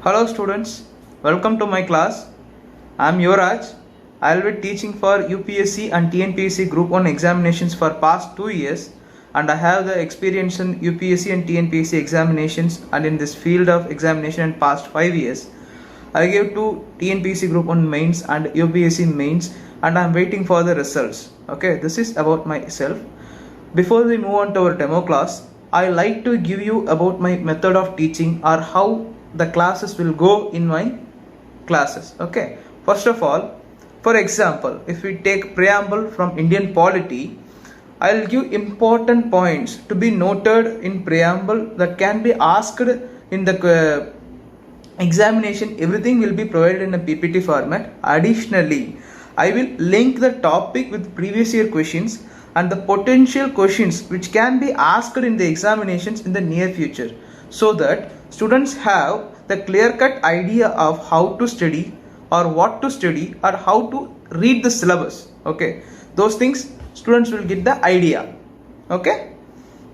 Hello students, welcome to my class. I am Yuvraj. I will be teaching for UPSC and TPSC Group 1 examinations for past 2 years, and I have the experience in UPSC and TPSC examinations and in this field of examination in past 5 years. I gave 2 TPSC Group 1 mains and UPSC mains, and I am waiting for the results. Okay, this is about myself. Before we move on to our demo class, I like to give you about my method of teaching or how the classes will go in my classes. Okay, first of all, for example, if we take preamble from Indian polity, I will give important points to be noted in preamble that can be asked in the examination. Everything will be provided in a PPT format. Additionally, I will link the topic with previous year questions and the potential questions which can be asked in the examinations in the near future, so that students have the clear-cut idea of how to study or what to study or how to read the syllabus. Okay, those things students will get the idea. Okay,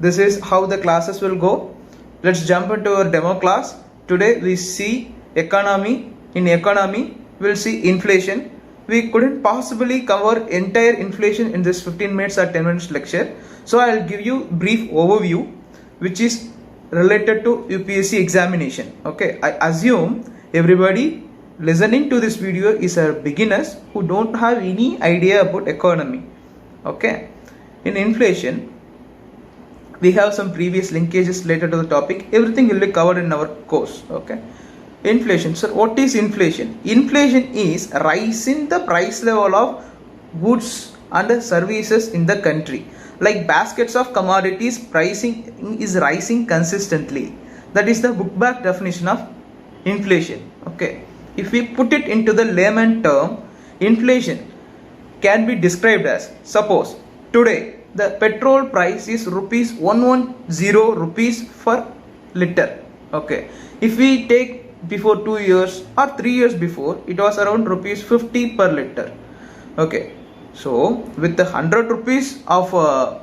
this is how the classes will go. Let's jump into our demo class. Today we see economy. In economy we'll see inflation. We couldn't possibly cover entire inflation in this 15 minutes or 10 minutes lecture, so I'll give you brief overview which is related to UPSC examination. Okay, I assume everybody listening to this video is a beginners who don't have any idea about economy. Okay, in inflation we have some previous linkages related to the topic. Everything will be covered in our course. Okay, inflation. So what is inflation? Inflation is rise in the price level of goods and services in the country. Like baskets of commodities, pricing is rising consistently. That is the book back definition of inflation. Okay, if we put it into the layman term, inflation can be described as, suppose today the petrol price is rupees 110 rupees per liter. Okay, if we take before 2 years or 3 years before, it was around rupees 50 per liter. Okay, so with the 100 rupees of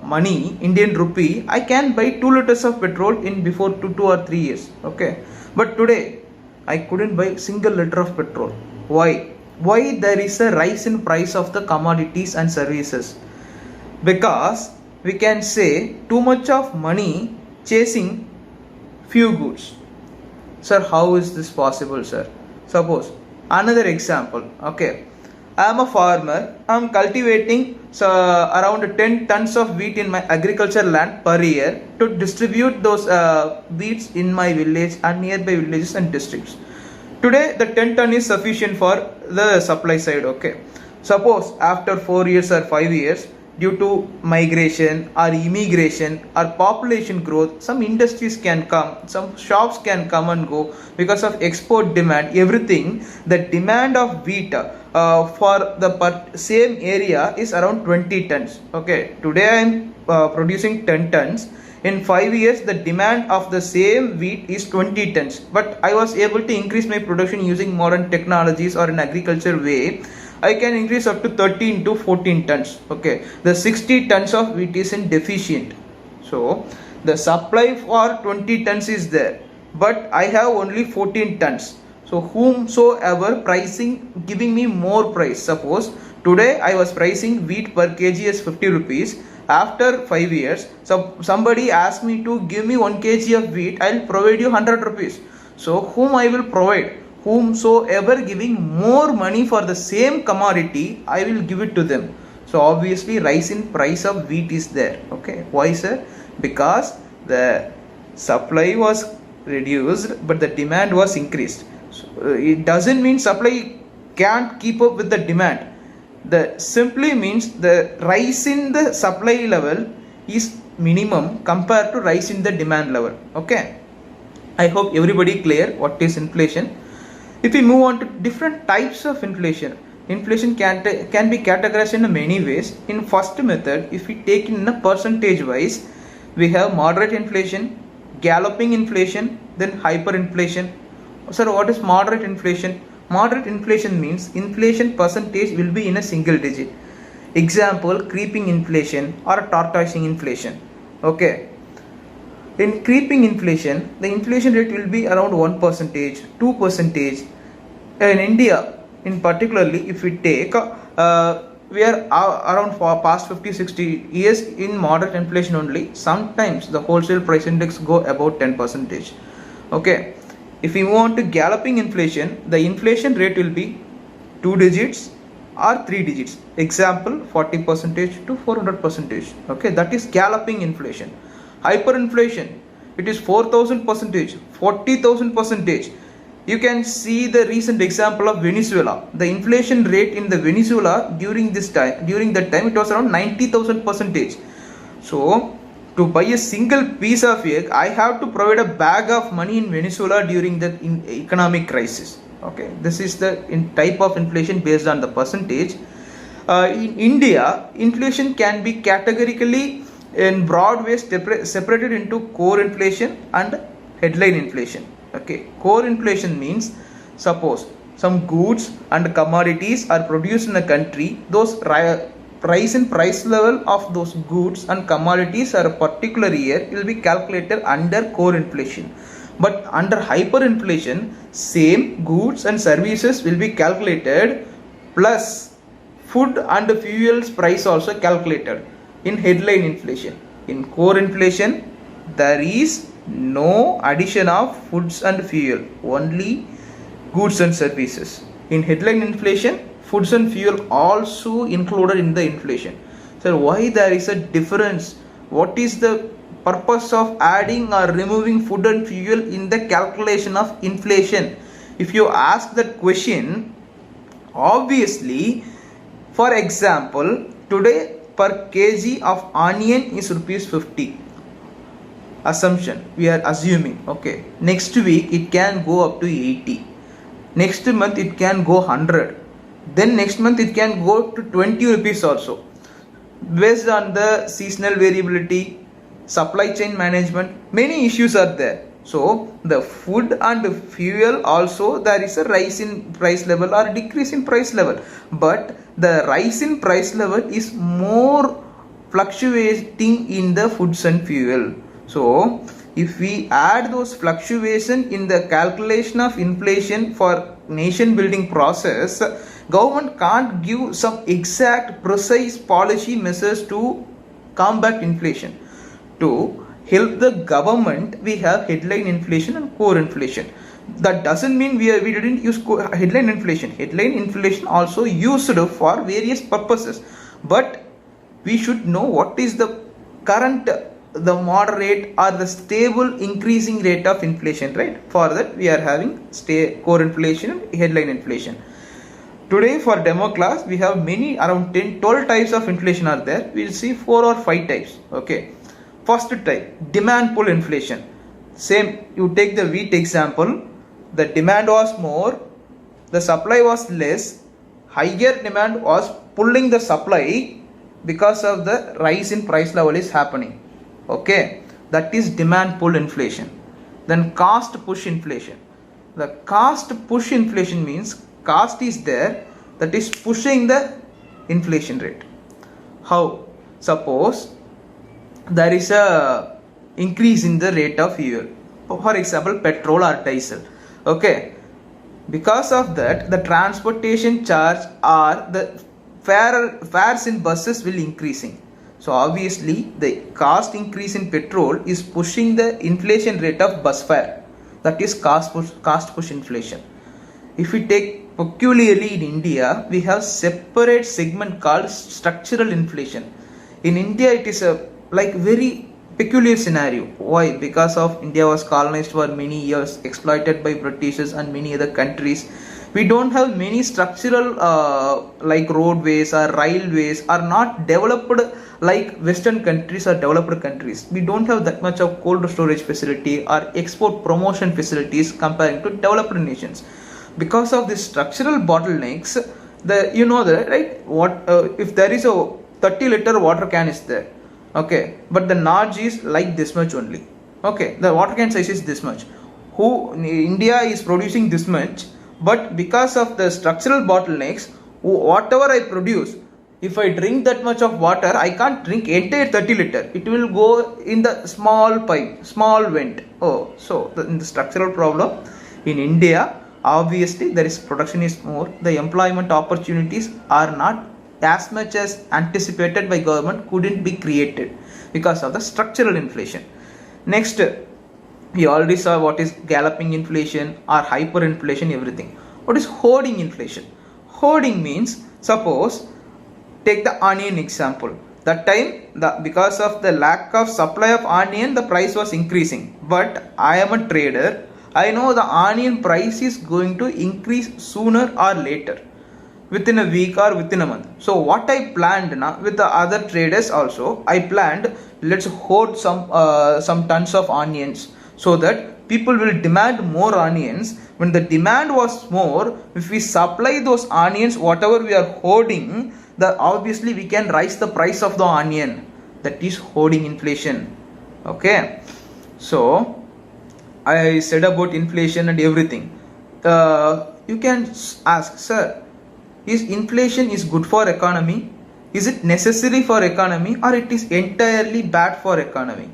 money, Indian rupee, I can buy 2 liters of petrol in before 2 or 3 years. Okay, but today I couldn't buy single liter of petrol. Why? Why there is a rise in price of the commodities and services? Because we can say too much of money chasing few goods. Sir, how is this possible, sir? Suppose another example. Okay, I am a farmer. I am cultivating around 10 tons of wheat in my agriculture land per year to distribute those wheats in my village and nearby villages and districts. Today the 10 ton is sufficient for the supply side. Okay, suppose after 4 years or 5 years, due to migration or immigration or population growth, some industries can come, some shops can come and go because of export demand, everything. The demand of wheat for the same area is around 20 tons. Okay, today I am producing 10 tons. In 5 years the demand of the same wheat is 20 tons, but I was able to increase my production using modern technologies or an agriculture way. I can increase up to 13 to 14 tons. Okay, the 60 tons of wheat is in deficient, so the supply for 20 tons is there, but I have only 14 tons. So whomsoever pricing giving me more price, suppose today I was pricing wheat per kg as 50 rupees. After 5 years, somebody asked me to give me 1 kg of wheat, I will provide you 100 rupees. So whom I will provide? Whomsoever giving more money for the same commodity, I will give it to them. So obviously rise in price of wheat is there. Okay, why, sir? Because the supply was reduced but the demand was increased. So it doesn't mean supply can't keep up with the demand. The simply means the rise in the supply level is minimum compared to rise in the demand level. Okay, I hope everybody clear what is inflation. If we move on to different types of inflation, inflation can be categorized in many ways. In first method, if we take in a percentage wise, we have moderate inflation, galloping inflation, then hyperinflation. Sir, what is moderate inflation? Moderate inflation means inflation percentage will be in a single digit. Example, creeping inflation or tortoising inflation. Okay, In creeping inflation, the inflation rate will be around 1%, 2%. In India, in particularly, if we take, we are around for past 50-60 years in moderate inflation only. Sometimes the wholesale price index go about 10%. Okay, if we move on to galloping inflation, the inflation rate will be 2 digits or 3 digits. Example, 40% to 400%. Okay, that is galloping inflation. Hyperinflation, it is 4000%, 40,000%. You can see the recent example of Venezuela. The inflation rate in the Venezuela during that time it was around 90,000%. So to buy a single piece of egg, I have to provide a bag of money in Venezuela during the economic crisis. Okay, this is the type of inflation based on the percentage. In India, inflation can be categorically in broad ways separated into core inflation and headline inflation. Okay, core inflation means suppose some goods and commodities are produced in a country, those rise in price level of those goods and commodities are a particular year will be calculated under core inflation. But under hyperinflation, same goods and services will be calculated plus food and fuels price also calculated in headline inflation. In core inflation, there is no addition of foods and fuel, only goods and services. In headline inflation, foods and fuel also included in the inflation. So why there is a difference? What is the purpose of adding or removing food and fuel in the calculation of inflation? If you ask that question, obviously, for example, today per kg of onion is rupees 50. Assumption, we are assuming. Okay, next week it can go up to 80. Next month it can go 100. Then next month it can go to 20 rupees also. Based on the seasonal variability, supply chain management, many issues are there. So the food and fuel also there is a rise in price level or decrease in price level, but the rise in price level is more fluctuating in the foods and fuel. So if we add those fluctuation in the calculation of inflation for nation building process, government can't give some exact precise policy measures to combat inflation. To help the government, we have headline inflation and core inflation. That doesn't mean we didn't use headline inflation. Headline inflation also used for various purposes, but we should know what is the current, the moderate or the stable increasing rate of inflation, right? For that we are having core inflation and headline inflation. Today for demo class we have many, around 10-12 types of inflation are there. We will see 4 or 5 types. Okay, first type, demand pull inflation. Same, you take the wheat example. The demand was more, the supply was less. Higher demand was pulling the supply because of the rise in price level is happening. Okay, that is demand pull inflation. Then cost push inflation. The cost push inflation means cost is there, that is pushing the inflation rate. How? Suppose there is a increase in the rate of fuel, for example petrol or diesel. Okay, because of that the transportation charge or the fares in buses will increasing. So obviously the cost increase in petrol is pushing the inflation rate of bus fare, that is cost push inflation. If we take peculiarly in India, we have separate segment called structural inflation. In India it is a very peculiar scenario. Why? Because of India was colonized for many years, exploited by Britishers and many other countries. We don't have many structural roadways or railways are not developed like Western countries or developed countries. We don't have that much of cold storage facility or export promotion facilities comparing to developed nations. Because of these structural bottlenecks, if there is a 30-liter water can is there, okay, but the Naj is like this much only. Okay, the water can size is this much. India is producing this much, but because of the structural bottlenecks, whatever I produce, if I drink that much of water, I can't drink entire 30 liter. It will go in the small pipe, small vent. Oh, so in the structural problem in India, obviously there is production is more. The employment opportunities are not as much as anticipated by government, couldn't be created because of the structural inflation. Next, we already saw what is galloping inflation or hyperinflation, everything. What is hoarding inflation? Hoarding means, suppose, take the onion example. That time, because of the lack of supply of onion, the price was increasing. But I am a trader. I know the onion price is going to increase sooner or later, within a week or within a month. So what I planned now with the other traders also, I planned, let's hoard some tons of onions so that people will demand more onions. When the demand was more, if we supply those onions, whatever we are hoarding, obviously we can rise the price of the onion. That is hoarding inflation. Okay, so I said about inflation and everything. You can ask, sir, is inflation is good for economy? Is it necessary for economy, or it is entirely bad for economy?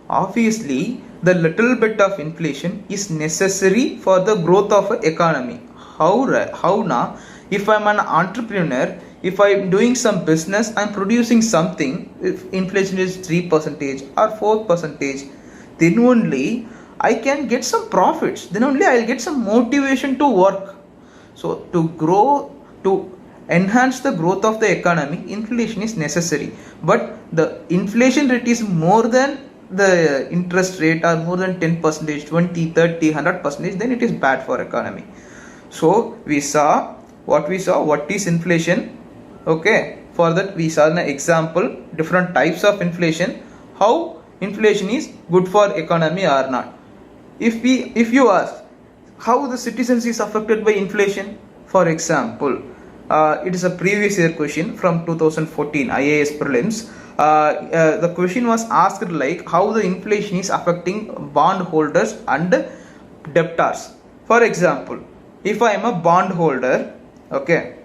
Obviously, the little bit of inflation is necessary for the growth of an economy. How now? If I'm an entrepreneur, if I'm doing some business, I'm producing something, if inflation is 3% or 4%, then only I can get some profits. Then only I'll get some motivation to work. So to grow, to enhance the growth of the economy, inflation is necessary. But the inflation rate is more than the interest rate, or more than 10%, 20, 30, 100%, then it is bad for economy. So we saw what is inflation. Okay, for that we saw an example, different types of inflation, how inflation is good for economy or not. If you ask how the citizens is affected by inflation, for example, it is a previous year question from 2014 IAS prelims. The question was asked like how the inflation is affecting bond holders and debtors. For example, if I am a bond holder, okay,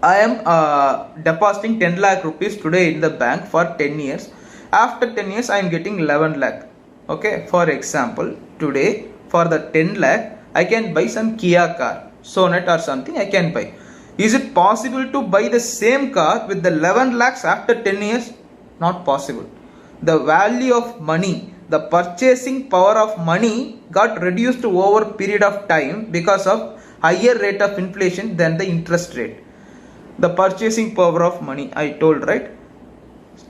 I am depositing 10 lakh rupees today in the bank for 10 years. After 10 years, I am getting 11 lakh. Okay, for example, today for the 10 lakh, I can buy some Kia car, Sonet or something I can buy. Is it possible to buy the same car with the 11 lakhs after 10 years? Not possible. The value of money, the purchasing power of money got reduced over a period of time because of higher rate of inflation than the interest rate. The purchasing power of money, I told, right?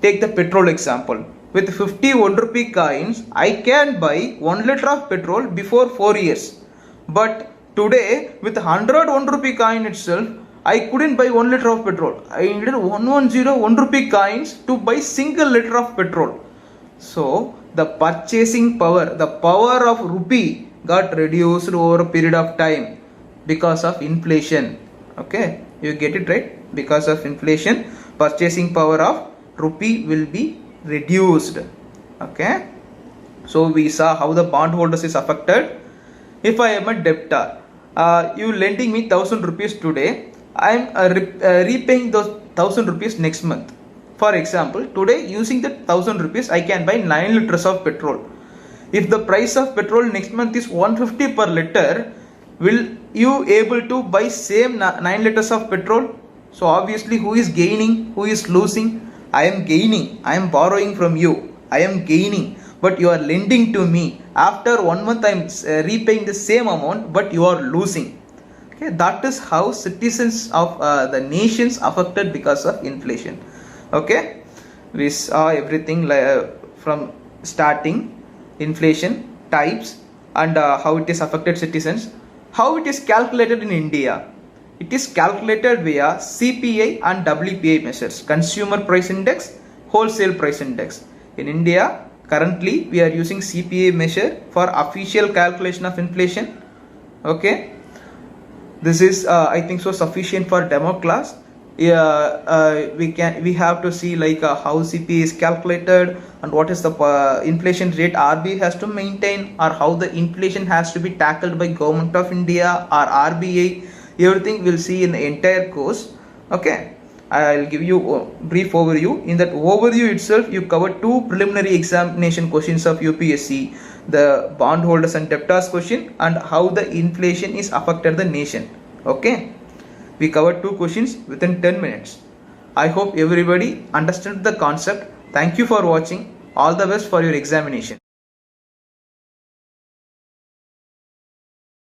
Take the petrol example. With 50 1 rupee coins, I can buy 1 liter of petrol before 4 years. But today, with 100 1 rupee coin itself, I couldn't buy 1 liter of petrol. I needed 110 1 rupee coins to buy single liter of petrol. So the purchasing power, the power of rupee got reduced over a period of time because of inflation. Okay, you get it right? Because of inflation, purchasing power of rupee will be reduced. Okay, so we saw how the bondholders is affected. If I am a debtor, you lending me 1000 rupees today, I am repaying those 1000 rupees next month. For example, today using the 1000 rupees, I can buy 9 liters of petrol. If the price of petrol next month is 150 per liter, will you able to buy same 9 liters of petrol? So obviously, who is gaining, who is losing? I am gaining. I am borrowing from you. I am gaining, but you are lending to me. After 1 month, I am repaying the same amount, but you are losing. Okay, that is how citizens of the nations affected because of inflation. Okay, we saw everything from starting, inflation types, and how it is affected citizens. How it is calculated in India? It is calculated via CPI and WPI measures, Consumer Price Index, Wholesale Price Index. In India, currently we are using CPI measure for official calculation of inflation. Okay, this is I think so sufficient for demo class. We have to see like how CPI is calculated and what is the inflation rate RBI has to maintain, or how the inflation has to be tackled by Government of India or RBI. Everything we'll see in the entire course. Okay, I'll give you a brief overview. In that overview itself, you cover two preliminary examination questions of UPSC, the bondholders and debtors question and how the inflation is affected the nation. Okay, we covered two questions within 10 minutes. I hope everybody understood the concept. Thank you for watching. All the best for your examination.